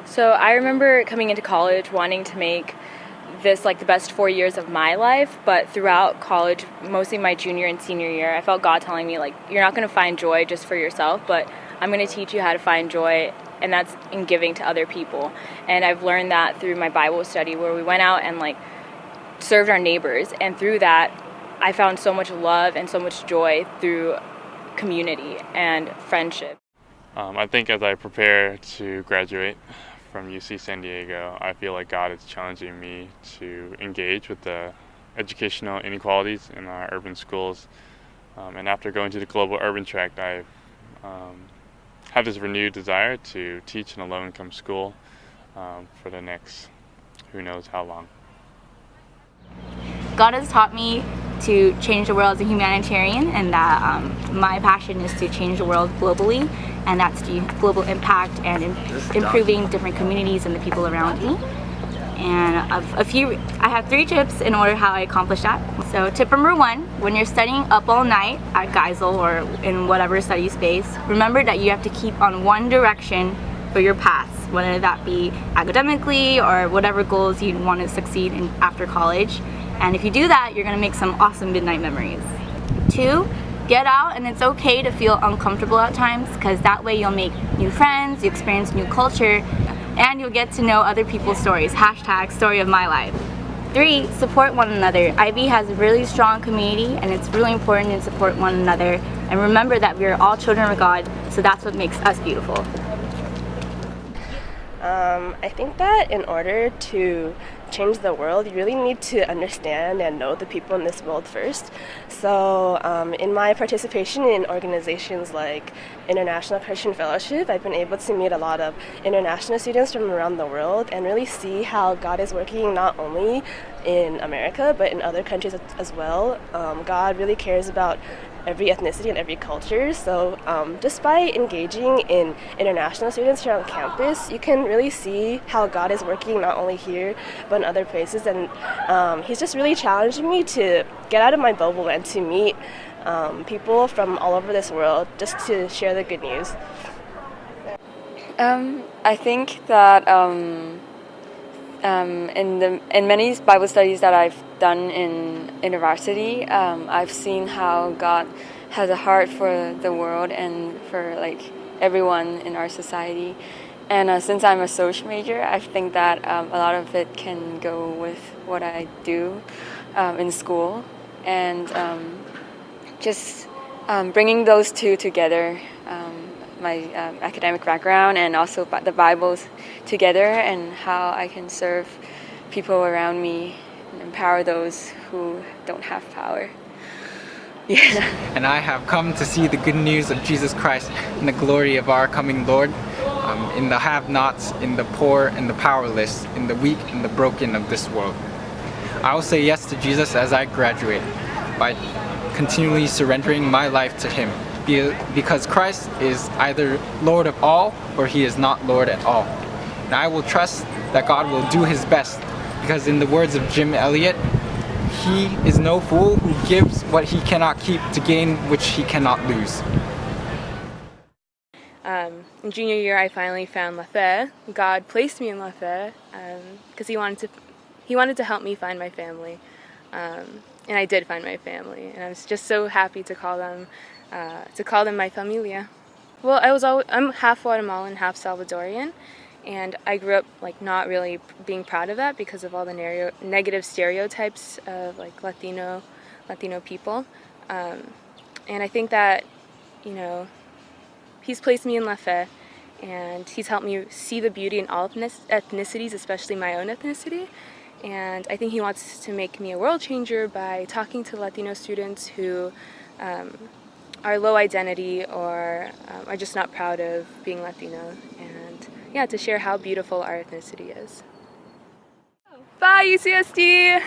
So I remember coming into college wanting to make this like the best 4 years of my life, but throughout college, mostly my junior and senior year, I felt God telling me like, you're not going to find joy just for yourself, but I'm going to teach you how to find joy, and that's in giving to other people. And I've learned that through my Bible study, where we went out and like served our neighbors, and through that I found so much love and so much joy through community and friendship. I think as I prepare to graduate from UC San Diego, I feel like God is challenging me to engage with the educational inequalities in our urban schools. And after going to the global urban track, I have this renewed desire to teach in a low-income school for the next who knows how long. God has taught me to change the world as a humanitarian, and that my passion is to change the world globally, and that's the global impact and improving different communities and the people around me. And I have 3 tips in order how I accomplish that. So tip number 1, when you're studying up all night at Geisel or in whatever study space, remember that you have to keep on one direction for your paths, whether that be academically or whatever goals you want to succeed in after college. And if you do that, you're going to make some awesome midnight memories. 2, get out, and it's okay to feel uncomfortable at times, because that way you'll make new friends, you experience new culture, and you'll get to know other people's stories. # story of my life. 3, support one another. IB has a really strong community, and it's really important to support one another. And remember that we are all children of God, so that's what makes us beautiful. I think that in order to change the world, you really need to understand and know the people in this world first. So in my participation in organizations like International Christian Fellowship, I've been able to meet a lot of international students from around the world and really see how God is working not only in America but in other countries as well. God really cares about every ethnicity and every culture. So just by engaging in international students here on campus, you can really see how God is working not only here but in other places. And he's just really challenging me to get out of my bubble and to meet people from all over this world just to share the good news. I think that in many Bible studies that I've done in university, I've seen how God has a heart for the world and for like everyone in our society. And since I'm a social major, I think that a lot of it can go with what I do in school, and just bringing those two together. My academic background and also the Bibles together, and how I can serve people around me and empower those who don't have power. Yeah. And I have come to see the good news of Jesus Christ and the glory of our coming Lord, in the have-nots, in the poor and the powerless, in the weak and the broken of this world. I will say yes to Jesus as I graduate by continually surrendering my life to Him, because Christ is either Lord of all or He is not Lord at all. And I will trust that God will do His best, because in the words of Jim Elliot, He is no fool who gives what he cannot keep to gain which he cannot lose. In junior year, I finally found Lafayette. God placed me in Lafayette because He wanted to help me find my family, and I did find my family, and I was just so happy to call them my familia. Well, I'm half Guatemalan, half Salvadorian, and I grew up like not really being proud of that because of all the negative stereotypes of like Latino people, and I think that He's placed me in Lafayette, and He's helped me see the beauty in all ethnicities, especially my own ethnicity. And I think He wants to make me a world changer by talking to Latino students who are low identity or are just not proud of being Latino, and to share how beautiful our ethnicity is. Bye, UCSD!